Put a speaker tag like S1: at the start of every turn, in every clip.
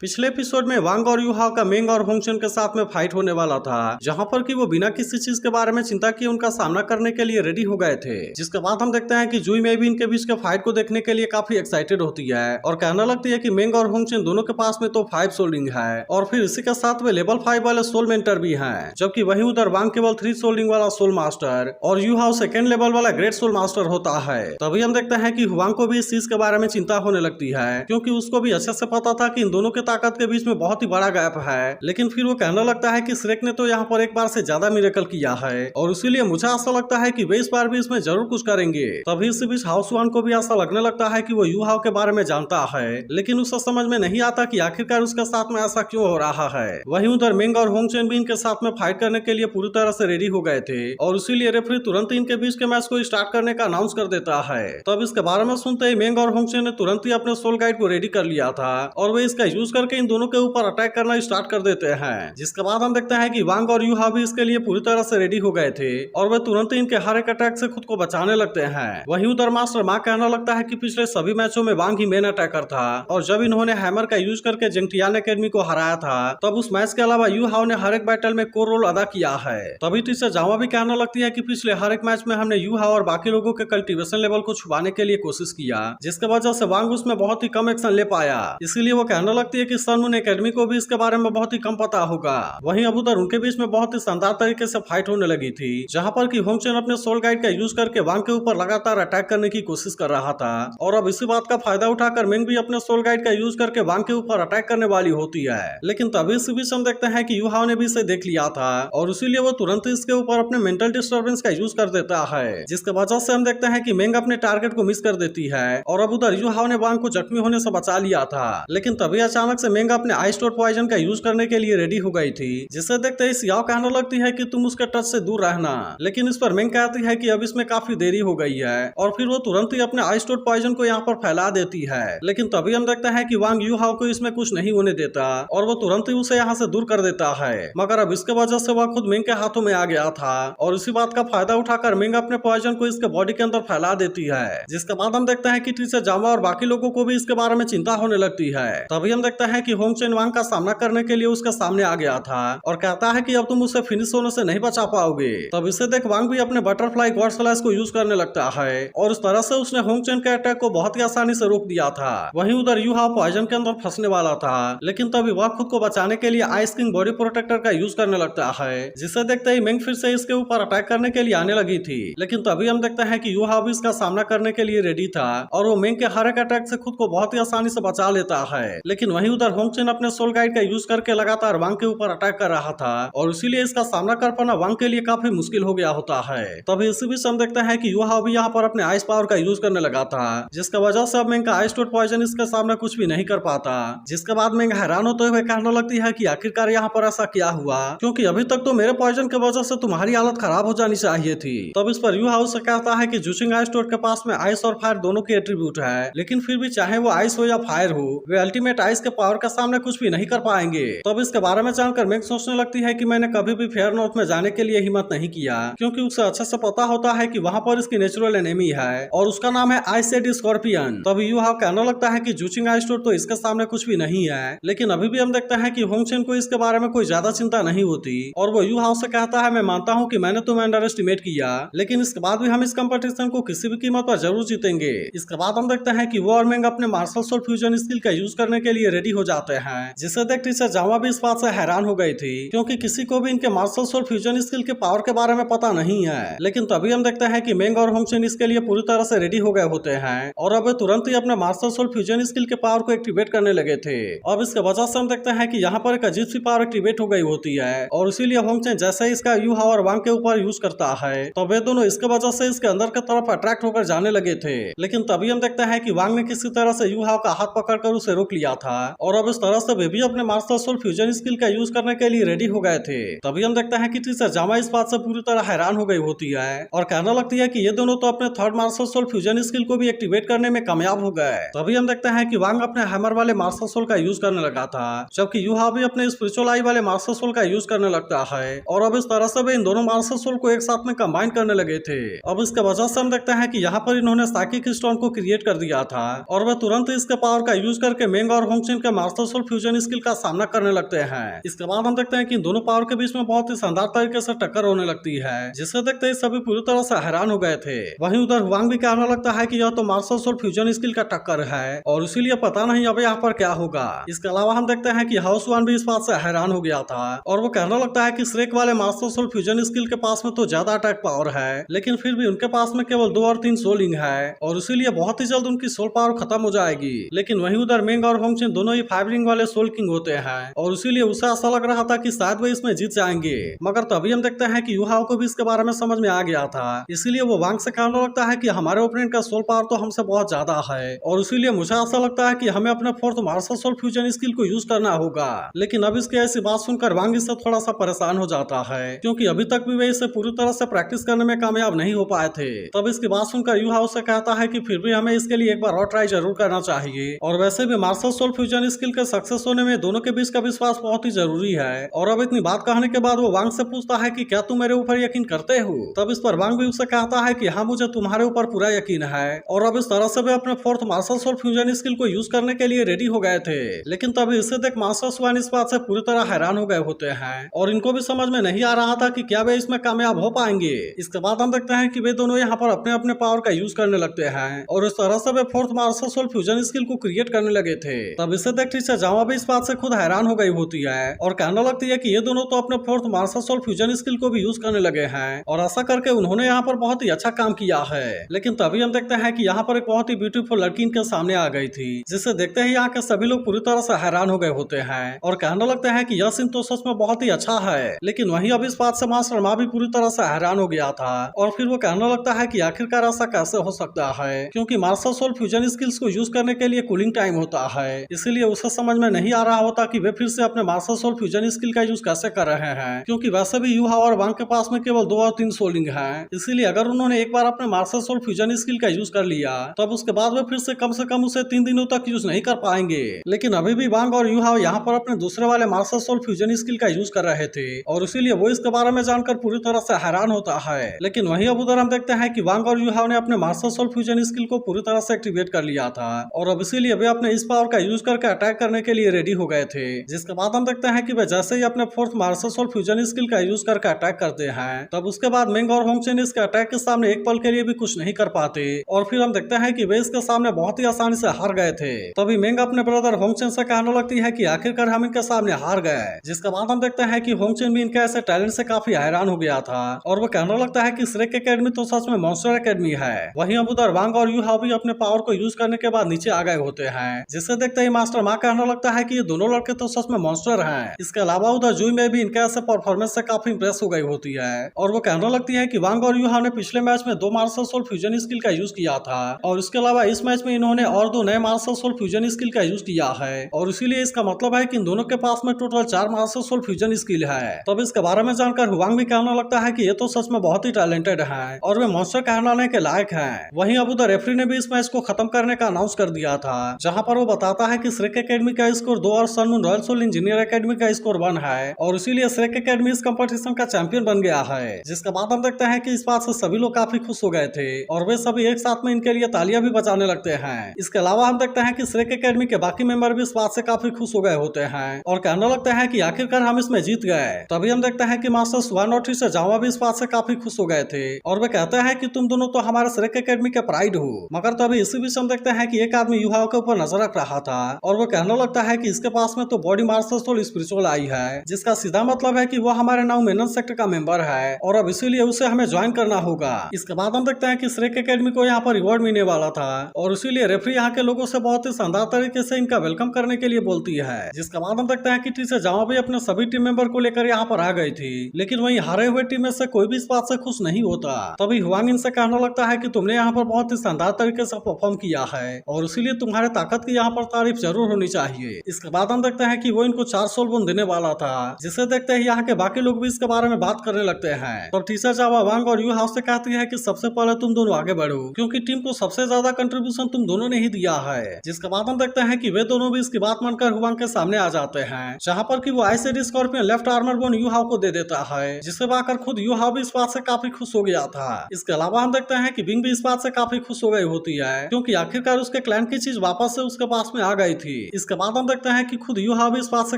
S1: पिछले एपिसोड में वांग और यूहाओ का मेंग और होंगचन के साथ में फाइट होने वाला था, जहां पर कि वो बिना किसी चीज के बारे में चिंता किए उनका सामना करने के लिए रेडी हो गए थे। जिसके बाद हम देखते हैं कि जुई में भी इनके बीच के फाइट को देखने के लिए काफी एक्साइटेड होती है और कहना लगती है कि मेंग और होंगचन दोनों के पास में तो 5 सोल रिंग है और फिर इसी के साथ में लेवल 5 वाले सोल मेंटर भी हैं, जबकि वहीं उधर वांग केवल 3 सोल रिंग वाला सोल मास्टर और यूहाओ सेकेंड लेवल वाला ग्रेट सोल मास्टर होता है। तभी हम देखते हैं कि हुआंग को भी इस चीज के बारे में चिंता होने लगती है, क्योंकि उसको भी अच्छे से पता था कि इन दोनों के ताकत के बीच में बहुत ही बड़ा गैप है। लेकिन फिर वो कहने लगता है कि श्रेक ने तो यहाँ पर एक बार से ज्यादा मिरेकल किया है और इसीलिए मुझे ऐसा लगता है कि वे इस बार भी इसमें जरूर कुछ करेंगे। तभी इसी बीच हाउसवान को भी ऐसा लगने लगता है कि वो यूहाओ के बारे में जानता है, लेकिन उसे समझ में नहीं आता कि आखिरकार उसके साथ में ऐसा क्यों हो रहा है। वहीं उधर मेंग और होंगचन भी इनके साथ में फाइट करने के लिए पूरी तरह से रेडी हो गए थे और इसीलिए रेफरी तुरंत इनके बीच के मैच को स्टार्ट करने का अनाउंस कर देता है। तब इसके बारे में सुनते ही मेंग और होंगचन ने तुरंत ही अपने सोल गाइड को रेडी कर लिया था और वे इसका यूज करके इन दोनों के ऊपर अटैक करना स्टार्ट कर देते हैं। जिसके बाद हम देखते हैं कि वांग और यूहाओ भी इसके लिए पूरी तरह से रेडी हो गए थे और वे तुरंत ही इनके हर एक अटैक से खुद को बचाने लगते हैं। वहीं उधर मास्टर माँ कहना लगता है कि पिछले सभी मैचों में वांग ही मेन अटैकर था और जब इन्होंने हैमर का यूज करके जंगटियान एकेडमी को हराया था तब उस मैच के अलावा यूहाओ ने हर एक बैटल में कोर रोल अदा किया है। तभी टीचर जावा भी कहना लगती है कि पिछले हर एक मैच में हमने यूहाओ और बाकी लोगों के कल्टीवेशन लेवल को छुपाने के लिए कोशिश किया, जिसके वजह से वांग उसमें बहुत ही कम एक्शन ले पाया। इसीलिए वो कहने लगती है कि सन मून एकेडमी को भी इसके बारे में बहुत ही कम पता होगा। वहीं अब उधर उनके बीच में बहुत ही शानदार तरीके से फाइट होने लगी थी, जहां पर कि होंगचन अपने सोल गाइड का यूज करके वांग के ऊपर लगातार अटैक करने की कोशिश कर रहा था और अब इसी बात का फायदा उठाकर मेंग भी अपने सोल गाइड का यूज करके वांग के ऊपर अटैक करने वाली होती है। लेकिन तभी इसी बीच हम देखते हैं कि यूहाओ ने भी इसे देख लिया था और इसीलिए वो तुरंत इसके ऊपर अपने मेंटल डिस्टर्बेंस का यूज कर देता है, जिसके वजह से हम देखते हैं कि मेंग अपने टारगेट को मिस कर देती है और अब उधर यूहाओ ने वांग को जख्मी होने से बचा लिया था। लेकिन तभी अचानक से मेंग अपने आइस स्टोर पॉइजन का यूज करने के लिए रेडी हो गई थी, जिसे देखते ही सियाओ कहने लगती है कि तुम उसके टच से दूर रहना। लेकिन इस पर मेंग कहती है कि अब इसमें काफी देरी हो गई है और फिर वो तुरंत ही अपने आइस स्टोर पॉइजन को यहाँ पर फैला देती है। लेकिन तभी हम देखते हैं कि वांग यूहाओ को इसमें कुछ नहीं होने देता और वो तुरंत ही उसे यहाँ से दूर कर देता है, मगर अब इसके वजह से वह खुद मेंग के हाथों में आ गया था और इसी बात का फायदा उठाकर मेंग अपने पॉइजन को इसके बॉडी के अंदर फैला देती है। जिसके बाद हम देखते हैं कि टीचर जामा और बाकी लोगों को भी इसके बारे में चिंता होने लगती है। तभी हम देखते हैं कि होंगचन वांग का सामना करने के लिए उसके सामने आ गया था और कहता है कि अब तुम उसे फिनिश होने से नहीं बचा पाओगे। तब इसे देख वांग भी अपने बटरफ्लाई गॉड स्लैश को यूज करने लगता है और इस तरह से उसने होंगचन के अटैक को बहुत ही आसानी से रोक दिया था। वहीं उधर यूहाओ पॉइजन के अंदर फंसने वाला था, लेकिन तभी वह खुद को बचाने के लिए आइस किंग बॉडी प्रोटेक्टर का यूज करने लगता है, जिसे देखते ही मेंग फिर से इसके ऊपर अटैक करने के लिए आने लगी थी। लेकिन तभी हम देखते हैं कि यूहाओ भी इसका सामना करने के लिए रेडी था और वो मेंग के हर एक अटैक से खुद को बहुत ही आसानी से बचा लेता है। लेकिन वहीं उधर होंगचन अपने सोल गाइड का यूज करके लगातार वांग के ऊपर अटैक कर रहा था और इसीलिए इसका सामना कर पाना वांग के लिए काफी मुश्किल हो गया होता है। तभी इसी बीच हम देखते हैं कि यूहाओ भी यहाँ पर अपने आइस पावर का यूज करने लगा था, जिसके वजह से अब मेंग का आइस टोट पॉइजन इसके सामने कुछ भी नहीं कर पाता। जिसके बाद मेंग हैरान होते हुए कहने लगती है कि आखिरकार यहाँ पर ऐसा क्या हुआ, क्योंकि अभी तक तो मेरे पॉइजन की वजह से तुम्हारी हालत खराब हो जानी चाहिए थी। तब इस पर यूहाओ से कहता है कि जूचिंग आइस टोट के पास में आइस और फायर दोनों के एट्रीब्यूट है, लेकिन फिर भी चाहे वो आइस हो या फायर हो, वे अल्टीमेट आइस के पावर के सामने कुछ भी नहीं कर पाएंगे। तब इसके बारे में जानकर मेंग सोचने लगती है कि मैंने कभी भी फेयर नॉर्थ में जाने के लिए हिम्मत नहीं किया, क्योंकि उसे अच्छे से पता होता है कि वहाँ पर इसकी नेचुरल एनिमी है और उसका नाम है आइस सेड स्कॉर्पियन। तब यूहाओ कहने लगता है कि जूचिंग आइस टोट तो इसके सामने कुछ भी नहीं है, लेकिन अभी भी हम देखते हैं कि होंगचन को इसके बारे में कोई ज्यादा चिंता नहीं होती और वो यूहाओ से कहता है मैं मानता हूँ कि मैंने तुम्हें अंडर एस्टिमेट किया, लेकिन इसके बाद भी हम इस कंपटीशन को किसी भी कीमत पर जरूर जीतेंगे। इसके बाद हम देखते हैं कि वो और मेंग अपने मार्शल सोल फ्यूजन स्किल का यूज करने के लिए रेडी हो जाते हैं, जिसे देख टीचर जावा भी इस बात से हैरान हो गई थी, क्योंकि किसी को भी इनके मार्शल सोल फ्यूजन स्किल के पावर के बारे में पता नहीं है। लेकिन तभी हम देखते हैं कि मेंग और होंगचन इसके लिए पूरी तरह से रेडी हो गए होते हैं और अब तुरंत ही अपने मार्शल सोल फ्यूजन स्किल के पावर को एक्टिवेट करने लगे थे। अब इसके वजह से हम देखते हैं कि यहाँ पर एक अजीब सी पावर एक्टिवेट हो गई होती है और इसीलिए होंगचन जैसे ही इसका यूहाओ और वांग के ऊपर यूज करता है तो वे दोनों इसके वजह से इसके अंदर की तरफ अट्रैक्ट होकर जाने लगे थे। लेकिन तभी हम देखते हैं कि वांग ने किसी तरह से यूहाओ का हाथ पकड़कर उसे रोक लिया था और अब इस तरह से वे भी अपने मास्टर सोल फ्यूजन स्किल का यूज करने के लिए रेडी हो गए थे। तभी हम देखते हैं कि टीचर जामा इस बात से पूरी तरह हैरान हो गई होती है और कहने लगती है कि ये दोनों तो अपने third master soul fusion skill को भी एक्टिवेट करने में कामयाब हो गए। तभी हम देखते हैं कि वांग अपने हैमर वाले मास्टर सोल का यूज करने लगा था, जबकि यूहाओ भी अपने स्पिरिचुअल आई वाले मास्टर सोल का यूज करने लगता है और अब इस तरह से वे इन दोनों मास्टर सोल को एक साथ में कंबाइन करने लगे थे। अब इसके वजह से हम देखते हैं कि यहाँ पर इन्होंने साइकिक स्टोन को क्रिएट कर दिया था और वह तुरंत इसके पावर का यूज करके मेंग और होंगचन के के मास्टर सोल फ्यूजन स्किल का सामना करने लगते हैं। इसके बाद हम देखते हैं कि इन दोनों पावर के बीच में बहुत ही शानदार तरीके से टक्कर होने लगती है, जिसे देखते ही सभी पूरी तरह से हैरान हो गए थे। वहीं उधर हुआंग भी कहने लगता है कि यह तो मास्टर सोल फ्यूजन स्किल का टक्कर है और इसीलिए पता नहीं अब यहाँ पर क्या होगा। इसके अलावा हम देखते हैं कि हाउस वन भी इस बात से हैरान हो गया था और वो कहने लगता है कि श्रेक वाले मास्टर सोल फ्यूजन स्किल के पास में तो ज्यादा अटैक पावर है, लेकिन फिर भी उनके पास में केवल 2 और 3 सोलिंग है और इसीलिए बहुत ही जल्द उनकी सोल पावर खत्म हो जाएगी। लेकिन वहीं उधर मेंग और होंगचेन दोनों ही 5 रिंग वाले सोल किंग होते हैं और इसीलिए उसे ऐसा लग रहा था कि शायद वे इसमें जीत जाएंगे, मगर तभी हम देखते हैं कि युहाओ को भी इसके बारे में समझ में आ गया था। इसीलिए वो वांग से कहने लगता है कि हमारे ओपोनेंट का सोल पावर तो हमसे बहुत ज्यादा है और इसीलिए मुझे ऐसा लगता है कि हमें अपने fourth master soul fusion skill को यूज करना होगा। लेकिन अब इसकी ऐसी बात सुनकर वांग इससे थोड़ा सा परेशान हो जाता है, क्योंकि अभी तक भी वे इसे पूरी तरह से प्रैक्टिस करने में कामयाब नहीं हो पाए थे। तब इसकी बात सुनकर युहाओ से कहता है कि फिर भी हमें इसके लिए एक बार और ट्राई जरूर करना चाहिए और वैसे भी मास्टर सोल फ्यूजन स्किल के सक्सेस होने में दोनों के बीच का विश्वास बहुत ही जरूरी है। और अब इतनी बात कहने के बाद वो वांग से पूछता है कि क्या तुम मेरे ऊपर यकीन करते हो? तब इस पर वांग भी उससे कहता है कि हाँ, मुझे तुम्हारे ऊपर पूरा यकीन है। और अब इस तरह से वे अपने fourth master soul fusion skill को यूज करने के लिए रेडी हो गए थे। लेकिन तभी इसे देख मास्टर स्वान इस बात से पूरी तरह हैरान हो गए होते हैं और इनको भी समझ में नहीं आ रहा था कि क्या वे इसमें कामयाब हो पाएंगे। इसके बाद हम देखते हैं कि वे दोनों यहाँ पर अपने अपने पावर का यूज करने लगते हैं और इस तरह से वे fourth master soul fusion skill को क्रिएट करने लगे थे। तब इसे देख टीचर जावा भी इस बात से खुद हैरान हो गई होती है और कहने लगती है कि ये दोनों तो अपने fourth master soul fusion skill को भी यूज करने लगे हैं और ऐसा करके उन्होंने यहाँ पर बहुत ही अच्छा काम किया है। लेकिन तभी हम देखते हैं कि यहाँ पर एक बहुत ही ब्यूटीफुल लड़की इनके सामने आ गई थी, जिसे देखते ही यहाँ के सभी लोग पूरी तरह से हैरान हो गए होते हैं और कहने लगते हैं कि यह सीन तो सच में बहुत ही अच्छा है। लेकिन वहीं अब इस बात से मास्टर माँ भी पूरी तरह से हैरान हो गया था और फिर वो कहने लगता है कि आखिरकार ऐसा कैसे हो सकता है, क्योंकि मास्टर सोल फ्यूजन स्किल्स को यूज करने के लिए कूलिंग टाइम होता है। इसीलिए उसे समझ में नहीं आ रहा होता कि वे फिर से अपने मास्टर सोल फ्यूजन स्किल का यूज कैसे कर रहे हैं, क्योंकि वैसे भी युहा और वांग के पास में केवल 2 और 3 सोलिंग हैं। इसीलिए अगर उन्होंने एक बार अपने मास्टर सोल फ्यूजन स्किल का यूज कर लिया तब उसके बाद वे फिर से कम उसे 3 दिनों तक यूज नहीं कर पाएंगे। लेकिन अभी भी वांग और युहा यहाँ पर अपने दूसरे वाले मास्टर सोल फ्यूजन स्किल का यूज कर रहे थे और इसीलिए वो इसके बारे में जानकर पूरी तरह से हैरान होता है। लेकिन वहीं अब उधर हम देखते हैं कि वांग और युहा ने अपने मास्टर सोल फ्यूजन स्किल को पूरी तरह से एक्टिवेट कर लिया था और अब इसीलिए वे अपने इस पावर का यूज करके अटैक करने के लिए रेडी हो गए थे। जिसके बाद हम देखते हैं कि वे जैसे ही अपने fourth master soul fusion skill का यूज करके अटैक करते हैं तब उसके बाद मेंग और होंगचेन इसके अटैक के सामने एक पल के लिए भी कुछ नहीं कर पाते और फिर हम देखते हैं कि वे इसके सामने बहुत ही आसानी से हार गए थे। तभी मेंग अपने ब्रदर होंगचेन से कहने लगती है कि आखिरकार हम इनके सामने हार गए। जिसके बाद हम देखते हैं कि होंगचेन भी इनके ऐसे टैलेंट से काफी हैरान हो गया था और वो कहने लगता है कि श्रेक एकेडमी तो सच में मॉन्स्टर एकेडमी है। वहीं अब उधर वांग और युहा भी अपने पावर को यूज करने के बाद नीचे आ गए होते हैं, जिसे देखते ही मास्टर माँ कहने लगता है कि ये दोनों लड़के तो सच में मॉन्स्टर हैं। इसके अलावा उधर जुई में भी इनके ऐसे परफॉर्मेंस से काफी इंप्रेस हो गई होती है और वो कहने लगती है कि वांग और युहा ने पिछले मैच में 2 मास्टर सोल फ्यूजन स्किल का यूज किया था और इसके अलावा इस मैच में इन्होंने और 2 नए मास्टर सोल फ्यूजन स्किल का यूज किया है और इसीलिए इसका मतलब है कि इन दोनों के पास में total 4 master soul fusion skill है। तब इसके बारे में जानकर हुआंग भी कहने लगता है कि ये तो सच में बहुत ही टैलेंटेड है और वे मॉन्स्टर कहलाने के लायक हैं। वहीं अब उधर रेफरी ने भी इस मैच को खत्म करने का अनाउंस कर दिया था, जहां पर वो बताता है कि श्रेक एकेडमी का स्कोर 2 और Sun Moon Royal Soul Engineer Academy का स्कोर 1 है और इसीलिए श्रेक एकेडमी इस कंपटीशन का चैंपियन बन गया है। जिसके बाद हम देखते हैं कि इस बात से सभी लोग काफी खुश हो गए थे और वे सभी एक साथ में इनके लिए तालियां भी बजाने लगते हैं। इसके अलावा हम देखते हैं कि श्रेक एकेडमी के बाकी मेंबर भी इस बात से काफी खुश हो गए होते हैं और कहने लगते हैं कि आखिरकार हम इसमें जीत गए। तभी हम देखते हैं कि मास्टर स्वान और टीचर जावा भी इस बात से काफी खुश हो गए थे और वे कहते हैं कि तुम दोनों तो हमारे श्रेक एकेडमी के प्राइड हो। मगर तभी इसी बीच हम देखते हैं कि एक आदमी युवाओं के ऊपर नजर रख रहा था और वो कहने लगता है कि इसके पास में तो बॉडी मास्टर सोल स्पिरिचुअल आई है, जिसका सीधा मतलब है कि वो हमारे नाउ मेनन सेक्टर का मेंबर है और अब इसीलिए उसे हमें ज्वाइन करना होगा। इसके बाद हम देखते हैं कि श्रेक एकेडमी को यहाँ पर रिवॉर्ड मिलने वाला था और इसीलिए रेफरी यहाँ के लोगों से बहुत ही शानदार तरीके से इनका वेलकम करने के लिए बोलती है। जिसके बाद हम देखते हैं कि टीचर जावा भी अपने सभी टीम मेंबर को लेकर यहाँ पर आ गई थी, लेकिन वहीं हारे हुए टीम में से कोई भी इस बात से खुश नहीं होता। तभी हुआंग इनसे कहने लगता है कि तुमने यहाँ पर बहुत ही शानदार तरीके से परफॉर्म किया है और इसीलिए तुम्हारे ताकत की यहाँ पर तारीफ जरूर होनी चाहिए। इसके बाद हम देखते हैं कि वो इनको 4 सोल बोन देने वाला था, जिसे देखते ही यहाँ के बाकी लोग भी इसके बारे में बात करने लगते हैं। तब टीचर जावा वांग और यू हाउस से कहती है कि सबसे पहले तुम दोनों आगे बढ़ो, क्योंकि टीम को सबसे ज्यादा कंट्रीब्यूशन तुम दोनों ने ही दिया है। जिसके बाद हम देखते हैं कि वे दोनों भी इसकी बात मानकर हुआंग के सामने आ जाते हैं, जहाँ पर कि वो ICD scorpion left armour bone you how को दे देता है, जिसे पाकर खुद यू हाउ भी इस बात से काफी खुश हो गया था। इसके अलावा हम देखते हैं कि बिंग भी इस बात से काफी खुश हो गई होती है, क्योंकि आखिरकार उसके क्लैन की चीज वापस से उसके पास में आ गई थी। इसके बाद हम देखते हैं कि खुद यूहाओ भी इस बात से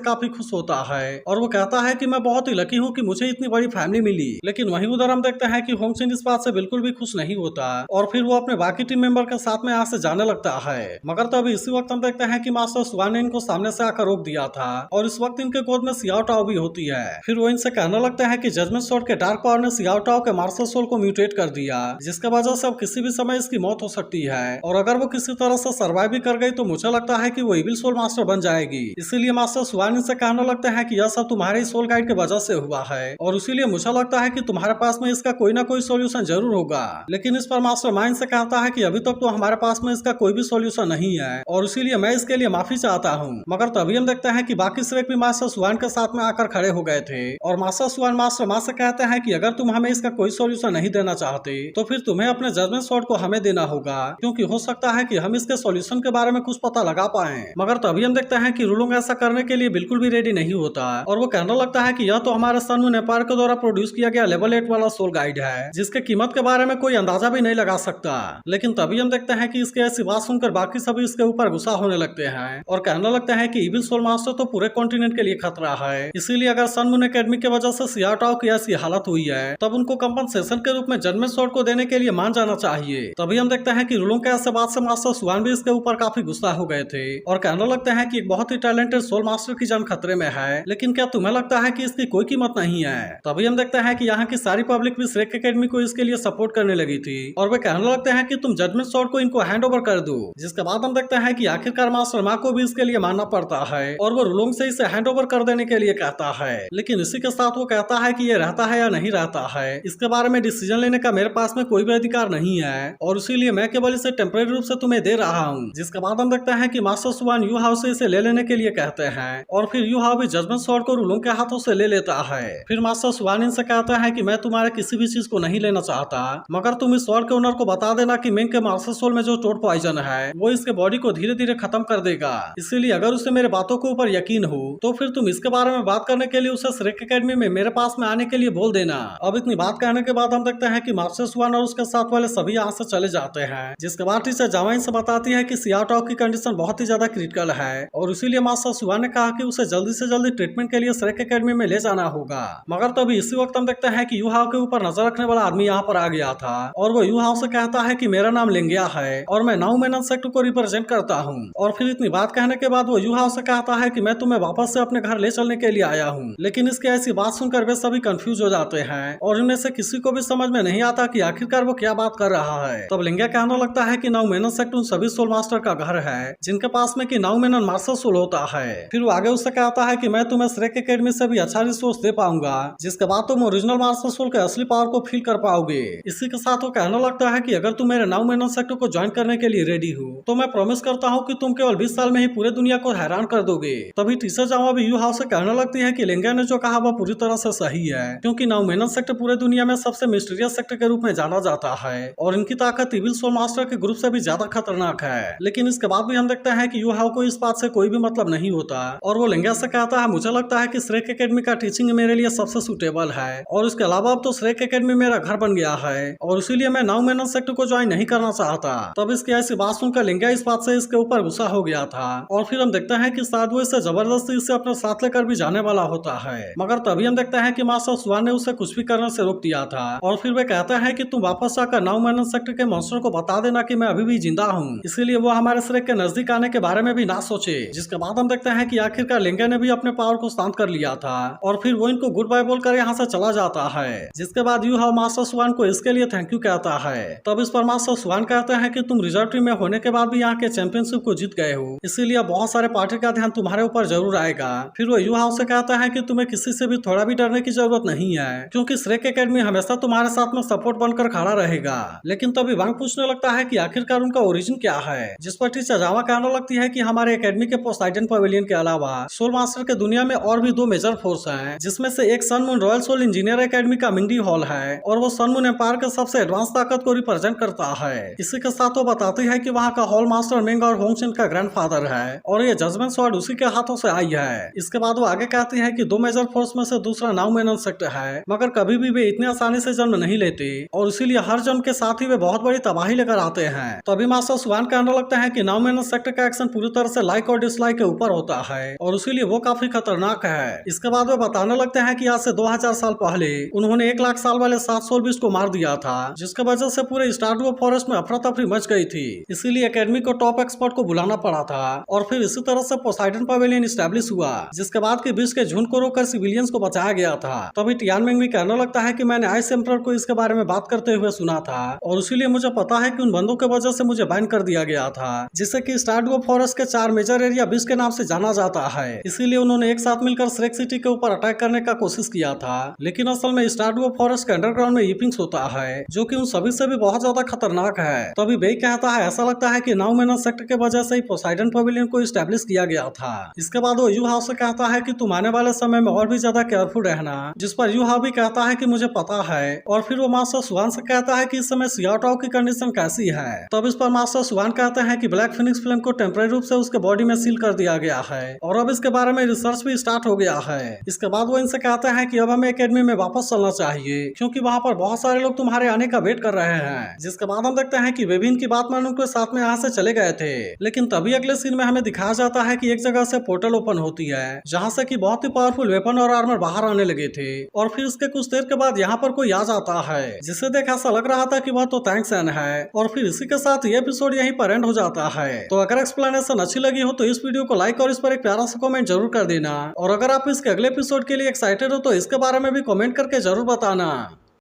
S1: काफी खुश होता है और वो कहता है कि मैं बहुत ही लकी हूँ कि मुझे इतनी बड़ी फैमिली मिली। लेकिन वहीं उधर हम देखते हैं कि होंगशिन इस बात से बिल्कुल भी खुश नहीं होता और फिर वो अपने बाकी टीम मेंबर के साथ में यहाँ से जाने लगता है। मगर तभी इसी वक्त हम देखते हैं कि मास्टर सुआन ने इनको सामने से आकर रोक दिया था और इस वक्त इनके गोद में सियाओ टाओ भी होती है। फिर वो इनसे कहने लगता है कि जजमेंट स्वॉर्ड के डार्क पावर ने सियाओ टाओ के मार्शल सोल को म्यूटेट कर दिया, जिसके वजह से अब किसी भी समय इसकी मौत हो सकती है और अगर वो किसी तरह से सर्वाइव भी कर गई तो मुझे लगता है कि वो इविल सोल मास्टर बन जाएगी। इसीलिए मास्टर सुआन इनसे कहने लगता है कि यह सब तुम्हारे सोल गाइड की वजह से हुआ है और इसीलिए मुझे लगता है कि तुम्हारे पास में इसका कोई ना कोई सोल्यूशन जरूर होगा। लेकिन इस पर मास्टर माइंड से कहता है कि अभी तक तो हमारे पास में इसका कोई भी सोल्यूशन नहीं है और इसीलिए मैं इसके लिए माफी चाहता हूँ। मगर तभी हम देखते हैं कि बाकी श्रेक भी मास्टर सुआन के साथ में आकर खड़े हो गए थे और मास्टर सुआन मास्टर माँ से कहते हैं कि अगर तुम हमें इसका कोई सोल्यूशन नहीं देना चाहते तो फिर तुम्हें अपने जजमेंट स्वॉर्ड को हमें देना होगा, क्योंकि हो सकता है कि हम इसके सोल्यूशन के बारे में कुछ पता लगा पाए। मगर तभी हम देखते हैं कि रुलोंग ऐसा करने के लिए बिल्कुल भी रेडी नहीं होता और वो कहने लगता है कि यह तो हमारे सन मून एम्पायर के द्वारा प्रोड्यूस किया गया लेवल 8 वाला सोल गाइड है, जिसके कीमत के बारे में कोई अंदाजा भी नहीं लगा सकता। लेकिन तभी हम देखते हैं कि इसके ऐसी बात सुनकर बाकी सभी इसके ऊपर गुस्सा होने लगते हैं और कहने लगते हैं कि इविल सोल मास्टर तो पूरे कॉन्टिनेंट के लिए खतरा है, इसीलिए अगर सन मून एकेडमी की वजह से सियाओ टाओ की ऐसी हालत हुई है तब उनको कंपनसेशन के रूप में जजमेंट स्वॉर्ड को देने के लिए मान जाना चाहिए। तभी हम देखते हैं कि रुलोंग के ऐसे बात से मास्टर सुआन भी इसके ऊपर काफी गुस्सा हो गए थे और कहने लगते हैं कि एक बहुत ही टैलेंटेड सोल मास्टर की जान खतरे में है, लेकिन क्या तुम्हें लगता है कि इसकी कोई कीमत नहीं है? तभी हम देखते हैं कि यहाँ की सारी पब्लिक भी श्रेक एकेडमी को इसके लिए सपोर्ट करने लगी थी और वे कहने लगते हैं कि तुम जजमेंट स्वॉर्ड को इनको हैंड ओवर कर दो। जिसके बाद हम देखते हैं कि आखिरकार मास्टर मा को भी इसके लिए मानना पड़ता है और वो रुलोंग से इसे हैंड ओवर कर देने के लिए कहता है। लेकिन इसी के साथ वो कहता है कि ये रहता है या नहीं रहता है इसके बारे में डिसीजन लेने का मेरे पास में कोई भी अधिकार नहीं है और इसीलिए मैं केवल इसे टेम्परेरी रूप से तुम्हें दे रहा हूँ। जिसके बाद हम देखते हैं कि मास्टर सुआन यूहाओ से इसे ले लेने के लिए कहते हैं और फिर यूहाओ भी जजमेंट स्वॉर्ड को रुलोंग के हाथों से ले लेता है। फिर मास्टर सुआन इनसे कहता है कि मैं तुम्हारे किसी भी चीज को नहीं लेना चाहता, मगर तुम इस स्वॉर्ड के ओनर को बता देना कि मिंग के मार्शल सोल में जो टोड पॉइजन है वो इसके बॉडी को धीरे धीरे खत्म कर देगा। इसीलिए अगर उसे मेरे बातों के ऊपर यकीन हो तो फिर तुम इसके बारे में बात करने के लिए उसे श्रेक एकेडमी में मेरे पास में आने के लिए बोल देना। अब इतनी बात कहने के बाद हम देखते हैं कि मास्टर सुआन और उसके साथ वाले सभी यहाँ से चले जाते हैं। जिसके बाद टीचर जावाइन से बताती है कि सियाओ टाओ की कंडीशन बहुत ही ज्यादा क्रिटिकल है और इसीलिए मास्टर सुआन ने कहा कि उसे जल्दी से जल्दी ट्रीटमेंट के लिए श्रेक एकेडमी में ले जाना होगा। मगर तभी इसी वक्त हम देखते हैं कि यूहाओ के ऊपर नजर रखने वाला आदमी यहाँ पर आ गया था और वो यूहाओ से कहता है कि मेरा नाम लिंगिया है और मैं नाउ मेनन सेक्टर को रिप्रेजेंट करता हूँ। और फिर इतनी बात कहने के बाद वो यूहाओ से कहता है कि मैं तुम्हें वापस से अपने घर ले चलने के लिए आया हूँ। लेकिन इसकी ऐसी बात सुनकर वे सभी कंफ्यूज हो जाते हैं और इनमें से किसी को भी समझ में नहीं आता कि आखिरकार वो क्या बात कर रहा है। तब लिंगिया कहने लगता है कि नाउ मेनन सेक्टर उन सभी सोल मास्टर का घर है जिनके पास में कि नाउ मेनन मार्शल सोल होता है। फिर वो आगे उससे कहता है कि मैं तुम्हें श्रेक एकेडमी से भी अच्छा रिसोर्स दे पाऊंगा, जिसके बाद तुम ओरिजिनल मार्शल सोल के असली पावर को फील कर पाओगे। इसी के साथ वो कहने लगता है कि अगर तुम मेरे नाउ मेनन सेक्टर को ज्वाइन करने के लिए रेडी हो तो मैं प्रॉमिस करता हूँ कि तुम केवल 20 साल में ही पूरे दुनिया को हैरान कर दोगे। तभी टीचर जावा भी यूहाओ से कहने लगती है कि लिंगिया ने जो कहा वह पूरी तरह से सही है, क्योंकि नाउ मेनन सेक्टर पूरे दुनिया में सबसे मिस्टीरियस सेक्टर के रूप में जाना जाता है और इनकी ताकत इविल सोल मास्टर के ग्रुप से भी ज्यादा खतरनाक है। लेकिन इसके बाद भी हम देखते हैं कि यूहाओ को इस बात से कोई भी मतलब नहीं होता और वो लिंगिया से कहता है मुझे लगता है कि श्रेक एकेडमी का टीचिंग मेरे लिए सबसे सुटेबल है और उसके अलावा अब तो श्रेक एकेडमी मेरा घर बन गया है और इसीलिए मैं नाउ मेनन सेक्टर को ज्वाइन नहीं करना चाहता। तब इसकी ऐसी बात सुनकर लिंगिया इस बात से इसके ऊपर गुस्सा हो गया था और फिर हम देखते हैं कि शायद वो इसे जबरदस्ती इसे अपने साथ लेकर भी जाने वाला होता है। मगर तभी हम देखते हैं कि मास्टर सुआन ने उसे कुछ भी करने से रोक दिया था और फिर वे कहता है कि तुम वापस आकर नाउ मेनन सेक्टर के मॉन्स्टर को बता देना कि मैं अभी भी जिंदा हूँ, इसीलिए वो हमारे श्रेक के नजदीक आने के बारे में भी ना सोचे। जिसके बाद हम देखते हैं कि आखिरकार लिंगिया ने भी अपने पावर को शांत कर लिया था और फिर वो इनको गुड बाय बोलकर यहाँ से चला जाता है। जिसके बाद यूहाओ मास्टर सुआन को इसके लिए थैंक यू कहता है। तब इस पर मास्टर सुआन कहते हैं कि तुम रिजर्व टीम में होने के बाद भी यहाँ के चैंपियनशिप को जीत गए हो, इसीलिए बहुत सारे पार्टी का ध्यान तुम्हारे ऊपर जरूर आएगा। फिर वो यूहाओ से कहता है कि तुम्हें किसी से भी थोड़ा भी डरने की जरूरत नहीं है, क्योंकि श्रेक एकेडमी हमेशा तुम्हारे साथ में सपोर्ट बनकर खड़ा रहेगा। लेकिन तभी वांग पूछने लगता है कि आखिरकार उनका ओरिजिन क्या है, जिस पर टीचर जावा कहने लगती है कि हमारे एकेडमी के पोसाइडन पवेलियन के अलावा सोल मास्टर के दुनिया में और भी 2 मेजर फोर्स हैं, जिसमें से एक Sun Moon Royal Soul Engineer Academy का मिंगडी हॉल है और वो सन मून एम्पायर के सबसे एडवांस ताकत को रिप्रेजेंट करता है। इसी के साथ वो बताती है कि वहाँ का हॉल मास्टर मिंग और होंगशिन का ग्रैंडफादर है और ये जजमेंट स्वॉर्ड उसी के हाथों से आई है। इसके बाद वो आगे कहती है कि 2 मेजर फोर्स में से दूसरा नाउ मेनन सेक्टर है, मगर कभी भी वे इतने आसानी से जन्म नहीं लेते और इसीलिए हर जन्म के साथ ही वे बहुत बड़ी तबाही लेकर आते हैं। तभी मास्टर सुआन कहने लगते हैं कि नाउ मेनन सेक्टर का एक्शन पूरी तरह से लाइक और डिसलाइक के ऊपर होता है और इसीलिए वो काफी खतरनाक है। इसके बाद वे बताने लगते हैं कि आज से 2000 साल पहले उन्होंने 1 लाख साल वाले 7 सोल बीस्ट को मार दिया था, जिसके वजह से पूरे स्टारडुओ फॉरेस्ट में अफरा तफरी मच गई थी। इसीलिए एकेडमी को टॉप एक्सपर्ट को बुलाना पड़ा था और फिर इसी तरह से पोसाइडन पवेलियन स्टैब्लिश हुआ, जिसके बाद की बीच के झुंड को रोककर सिविलियंस को बचाया गया था। तभी टियानमेंग भी कहने लगता है कि मैंने आइस एम्परर को इसके बारे में बात करते हुए सुना था और इसीलिए मुझे पता है कि उन बंदों की वजह से मुझे बैन कर दिया गया था, जिससे कि स्टारडुओ फॉरेस्ट के 4 मेजर एरिया बीच के नाम से जाना जाता है। इसीलिए उन्होंने एक साथ मिलकर श्रेक सिटी के ऊपर अटैक करने का कोशिश किया था, लेकिन असल में स्टारडुओ फॉरेस्ट के अंडरग्राउंड में ईपिंग्स होता है, जो कि उन सभी से भी बहुत ज्यादा खतरनाक है। तभी बेई कहता है ऐसा लगता है कि नाउमेनन सेक्टर के वजह से ही पोसाइडन पवेलियन को स्टैब्लिश किया गया था। इसके बाद वो यू हाउ से कहता है कि तुम आने वाले समय में और भी ज्यादा केयरफुल रहना, जिस पर यू हाउ भी कहता है कि मुझे पता है। और फिर वो मास्टर सुआन से कहता है कि इस समय सियाओटाओ की कंडीशन कैसी है। तब इस पर मास्टर सुआन कहते हैं कि ब्लैक फिनिक्स फ्लेम को टेम्परेरी रूप से उसके बॉडी में सील कर दिया गया है और अब इसके बारे में रिसर्च भी स्टार्ट हो गया है। इसके बाद वो इनसे कहते हैं कि अब हमें एकेडमी में वापस चलना चाहिए, क्योंकि वहाँ पर बहुत सारे लोग तुम्हारे आने का वेट कर रहे हैं। जिसके बाद हम देखते हैं कि वे भी इनकी बात मान उनके साथ में यहाँ से चले गए थे, लेकिन तभी अगले सीन में हमें दिखाया जाता है कि एक जगह से पोर्टल ओपन होती है, जहाँ से कि बहुत ही पावरफुल वेपन और आर्मर बाहर आने लगे थे। और फिर उसके कुछ देर के बाद यहाँ पर कोई आ जाता है, जिसे देख ऐसा लग रहा था कि वह तो थैंक्सन है। और फिर इसी के साथ ये एपिसोड यहीं पर एंड हो जाता है। तो अगर एक्सप्लेनेशन अच्छी लगी हो तो इस वीडियो को लाइक और इस पर एक प्यारा सा कमेंट जरूर कर देना। और अगर आप इसके अगले एपिसोड के लिए एक्साइटेड हो तो इसके बारे में भी कमेंट करके जरूर बताना।